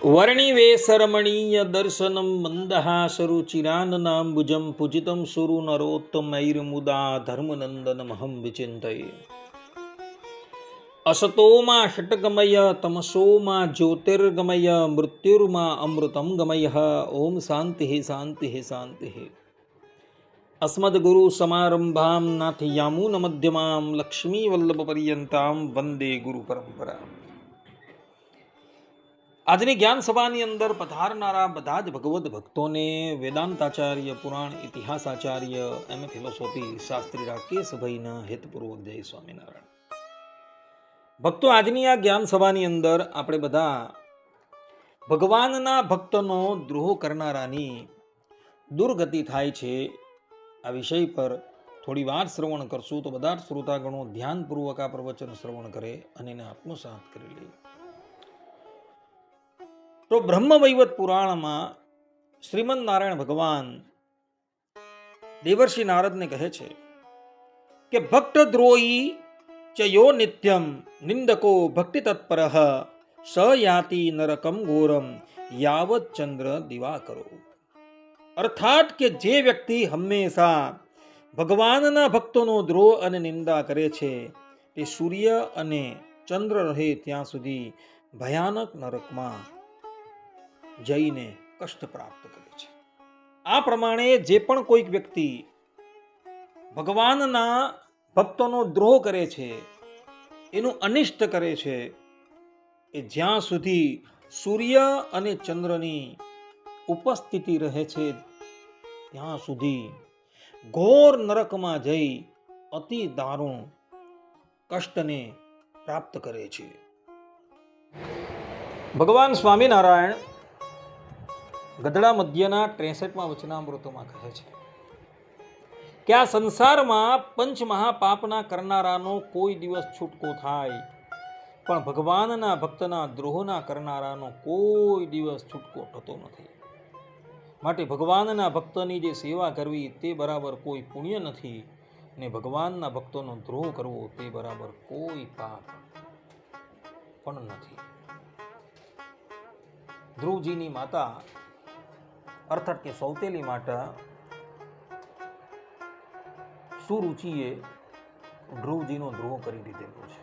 વર્ણિવેશરમણીય દર્શનમ મંદહાસરુચિરાનનાંબુજં પૂજિतं સુરુ નરોત્તમૈર્મુદા ધર્મનંદનમહં વિચિંતયે. અસતોમાં ષટગમય તમસોમાં જ્યોતિર્ગમય મૃત્યુર્મા અમૃતમ ગમય. ઓમ શાંતિ શાંતિ શાંતિ. અસ્મદ્ગુરુ સમારંભામ નાથયામૂન મધ્યમામ લક્ષ્મી વલ્લભ પર્યંતામ વંદે ગુરુ પરંપરા. આજની જ્ઞાન સભાની અંદર પધારનારા બધા જ ભગવદ્ ભક્તોને વેદાંતાચાર્ય, પુરાણ ઇતિહાસાચાર્ય, એમ ફિલોસોફી શાસ્ત્રી રાકેશભાઈના હેતપૂર્વક જય સ્વામિનારાયણ. ભક્તો, આજની આ જ્ઞાન સભાની અંદર આપણે બધા ભગવાનના ભક્તનો દ્રોહ કરનારાની દુર્ગતિ થાય છે આ વિષય પર થોડી વાર શ્રવણ કરશું તો બધા જ શ્રોતાગણો ધ્યાનપૂર્વક આ પ્રવચન શ્રવણ કરે અને એને આત્મસાત કરી લે. તો બ્રહ્મવૈવત પુરાણમાં શ્રીમદ નારાયણ ભગવાન દેવર્ષિ નારદને કહે છે કે ભક્ત દ્રોહી ચયો નિત્યમ નિંદકો ભક્તિ તત્પરઃ સ યાતિ નરકમ ઘોરમ યાવત ચંદ્ર દિવાકરો. અર્થાત કે જે વ્યક્તિ હંમેશા ભગવાનના ભક્તોનો દ્રોહ અને નિંદા કરે છે તે સૂર્ય અને ચંદ્ર રહે ત્યાં સુધી ભયાનક નરકમાં જઈને કષ્ટ પ્રાપ્ત કરે છે. આ પ્રમાણે જે પણ કોઈક વ્યક્તિ ભગવાનના ભક્તોનો દ્રોહ કરે છે, એનું અનિષ્ટ કરે છે, એ જ્યાં સુધી સૂર્ય અને ચંદ્રની ઉપસ્થિતિ રહે છે ત્યાં સુધી ઘોર નરકમાં જઈ અતિ દારૂણ કષ્ટને પ્રાપ્ત કરે છે. ભગવાન સ્વામિનારાયણ ગધડા મધ્યના 63માં વચનામૃતમાં કહે છે કે આ સંસારમાં પંચમહાપાપના કરનારાનો કોઈ દિવસ છૂટકો થાય, પણ ભગવાનના ભક્તના દ્રોહના કરનારાનો કોઈ દિવસ છૂટકો થતો નથી. માટે ભગવાનના ભક્તની જે સેવા કરવી તે બરાબર કોઈ પુણ્ય નથી, ને ભગવાનના ભક્તોનો દ્રોહ કરવો તે બરાબર કોઈ પાપ પણ નથી. ધ્રુવજીની માતા અર્થાત કે સૌતેલી માતા સુરુચિએ ધ્રુવજીનો દ્રોહ કરી દીધેલો છે.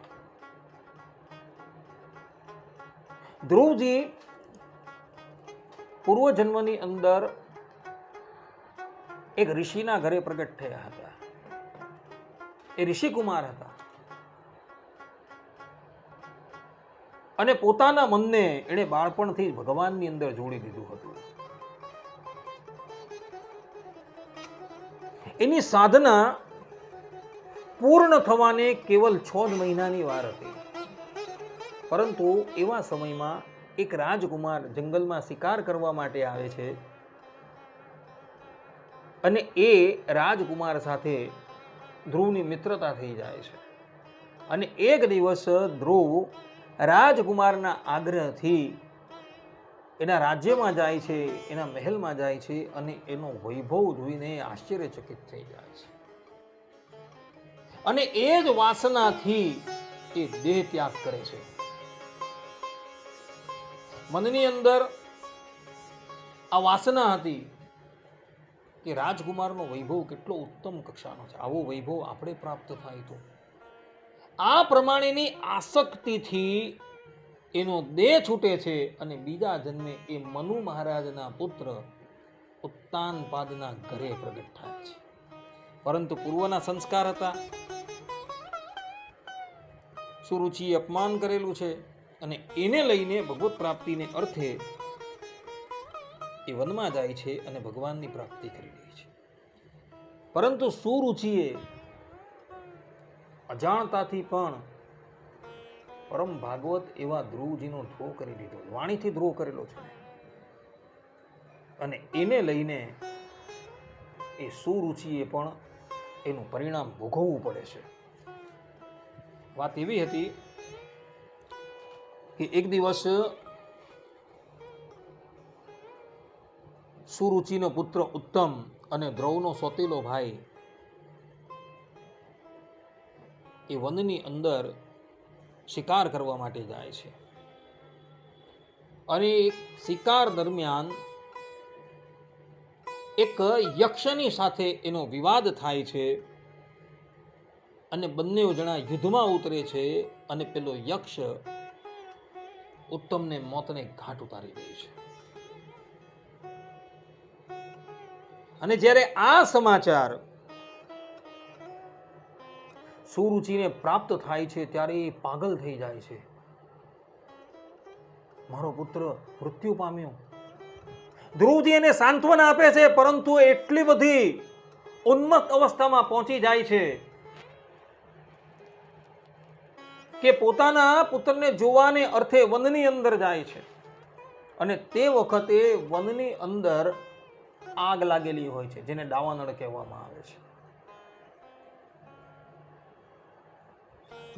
ધ્રુવજી પૂર્વજન્મની અંદર એક ઋષિના ઘરે પ્રગટ થયા હતા. એ ઋષિકુમાર હતા અને પોતાના મનને એણે બાળપણથી ભગવાનની અંદર જોડી દીધું હતું. એની સાધના પૂર્ણ થવાને કેવલ 6 જ મહિનાની વાર હતી. પરંતુ એવા સમયમાં એક રાજકુમાર જંગલમાં શિકાર કરવા માટે આવે છે અને એ રાજકુમાર સાથે ધ્રુવની મિત્રતા થઈ જાય છે. અને એક દિવસ ધ્રુવ રાજકુમારના આગ્રહથી એના રાજ્યમાં જાય છે, એના મહેલમાં જાય છે અને એનો વૈભવ જોઈને આશ્ચર્યચકિત થઈ જાય છે. અને એ જ વાસનાથી એ દેહ ત્યાગ કરે છે. મનની અંદર આ વાસના હતી કે રાજકુમારનો વૈભવ કેટલો ઉત્તમ કક્ષાનો છે, આવો વૈભવ આપણે પ્રાપ્ત થાય તો. આ પ્રમાણેની આસક્તિથી એનો દેહ છૂટે છે અને બીજા જન્મે એ મનુ મહારાજના પુત્ર ઉત્તાનપાદના ઘરે પ્રગટ થાય છે. પરંતુ પૂર્વના સંસ્કાર હતા, સુરુચિએ અપમાન કરેલું છે અને એને લઈને ભગવત પ્રાપ્તિને અર્થે એ વનમાં જાય છે અને ભગવાનની પ્રાપ્તિ કરી લે છે. પરંતુ સુરુચિએ અજાણતાથી પણ પરમ ભાગવત એવા ધ્રુવજીનો દ્રોહ કરી દીધો, વાણીથી દ્રોહ કરેલો છે. અને એને લઈને એ સુરુચિએ પણ એનું પરિણામ ભોગવવું પડે છે. વાત એવી હતી કે એક દિવસ સુરુચિનો પુત્ર ઉત્તમ અને ધ્રુવનો સોતેલો ભાઈ એ વનની અંદર શિકાર કરવા માટે જાય છે. અને શિકાર દરમિયાન એક યક્ષની સાથે એનો વિવાદ થાય છે અને બંને જણા યુદ્ધમાં ઉતરે છે અને પેલો યક્ષ ઉત્તમને મોતને ઘાટ ઉતારી દે છે. અને જ્યારે આ સમાચાર સુરુચિને પ્રાપ્ત થાય છે ત્યારે એ પાગલ થઈ જાય છે. મારો પુત્ર મૃત્યુ પામ્યો. ધ્રુવજી એને સાંત્વના આપે છે, પરંતુ એટલી બધી ઉન્મત્ત અવસ્થામાં પહોંચી જાય છે કે પોતાના પુત્રને જોવાને અર્થે વનની અંદર જાય છે. અને તે વખતે વનની અંદર આગ લાગેલી હોય છે, જેને દાવાનળ કહેવામાં આવે છે.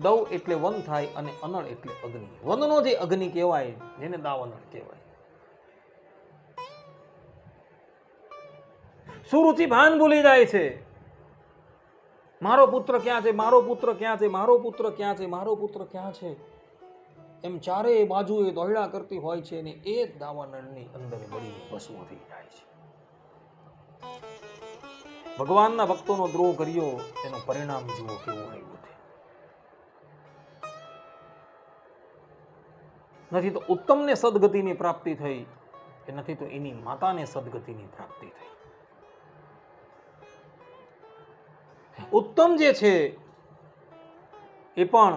દવ એટલે વન થાય અને અનળ એટલે અગ્નિ. વનનો જે અગ્નિ કહેવાય જેને દાવાનળ કહેવાય. સુરુચિ ભાન ભૂલી જાય છે. મારો પુત્ર ક્યાં છે, મારો પુત્ર ક્યાં છે, મારો પુત્ર ક્યાં છે, મારો પુત્ર ક્યાં છે, એમ ચારે બાજુએ દોહડા કરતી હોય છે અને એ જ દાવાનળની અંદર બળીને ભસ્મ થઈ જાય છે. ભગવાનના ભક્તોનો દ્રોહ કર્યો, એનું પરિણામ જુઓ કેવું આવ્યું છે. નથી તો ઉત્તમને સદગતિની પ્રાપ્તિ થઈ, કે નથી તો એની માતાને સદગતિની પ્રાપ્તિ થઈ. ઉત્તમ જે છે એ પણ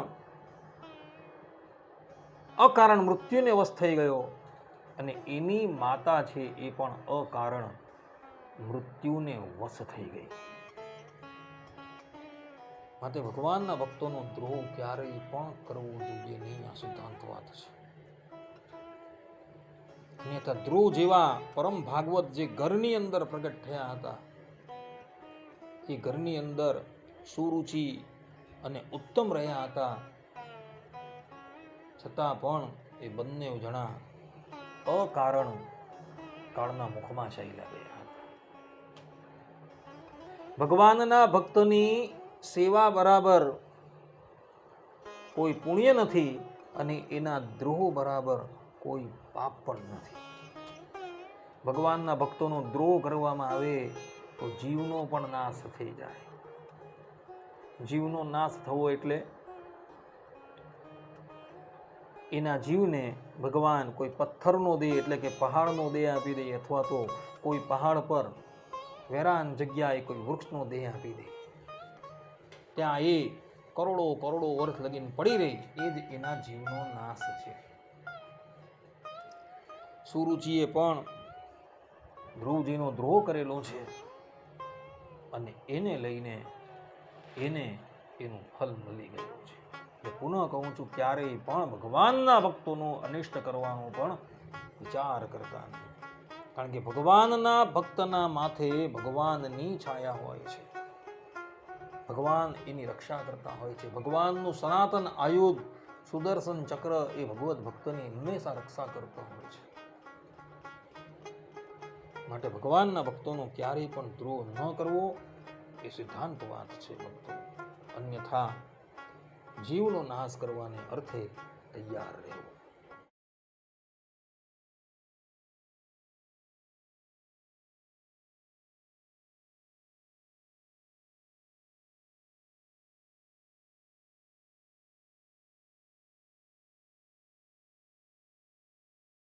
અકારણ મૃત્યુને વશ થઈ ગયો અને એની માતા છે એ પણ અકારણ મૃત્યુને વશ થઈ ગઈ. માટે ભગવાનના ભક્તોનો દ્રોહ ક્યારેય પણ કરવો જોઈએ નહીં. આ સિદ્ધાંત વાત છે. અન્યથા ધ્રુવ જેવા પરમ ભાગવત જે ઘરની અંદર પ્રગટ થયા હતા, એ ઘરની અંદર સુરુચિ અને ઉત્તમ રહ્યા હતા, છતાં પણ એ બંને જણા અકારણ કાળના મુખમાં ચાલ્યા ગયા હતા. ભગવાનના ભક્તની સેવા બરાબર કોઈ પુણ્ય નથી અને એના દ્રોહ બરાબર કોઈ પાપ પણ નથી. ભગવાનના ભક્તોનો દ્રોહ કરવામાં આવે તો જીવનો પણ નાશ થઈ જાય. જીવનો નાશ થવો એટલે એના જીવને ભગવાન કોઈ પથ્થરનો દેહ એટલે કે પહાડનો દેહ આપી દે, અથવા તો કોઈ પહાડ પર વેરાન જગ્યાએ કોઈ વૃક્ષનો દેહ આપી દે. ત્યાં એ કરોડો કરોડો વર્ષ લગીને પડી રહી, એ જ એના જીવનો નાશ છે. સુરુચિએ પણ ધ્રુવજીનો દ્રોહ કરેલો છે અને એને લઈને એનું ફલ મળી ગયું છે. એટલે પુનઃ કહું છું, ક્યારેય પણ ભગવાનના ભક્તોનો અનિષ્ટ કરવાનો પણ વિચાર કરતા નહીં. કારણ કે ભગવાનના ભક્તના માથે ભગવાનની છાયા હોય છે. ભગવાન એની રક્ષા કરતા હોય છે. ભગવાનનું સનાતન આયુધ સુદર્શન ચક્ર એ ભગવત ભક્તની હંમેશા રક્ષા કરતો હોય છે. માટે ભગવાનના ભક્તોનો ક્યારેય પણ દ્રોહ ન કરવો એ સિદ્ધાંત વાત છે ભક્તો. અન્યથા જીવનો નાશ કરવાને અર્થે તૈયાર રહેવો.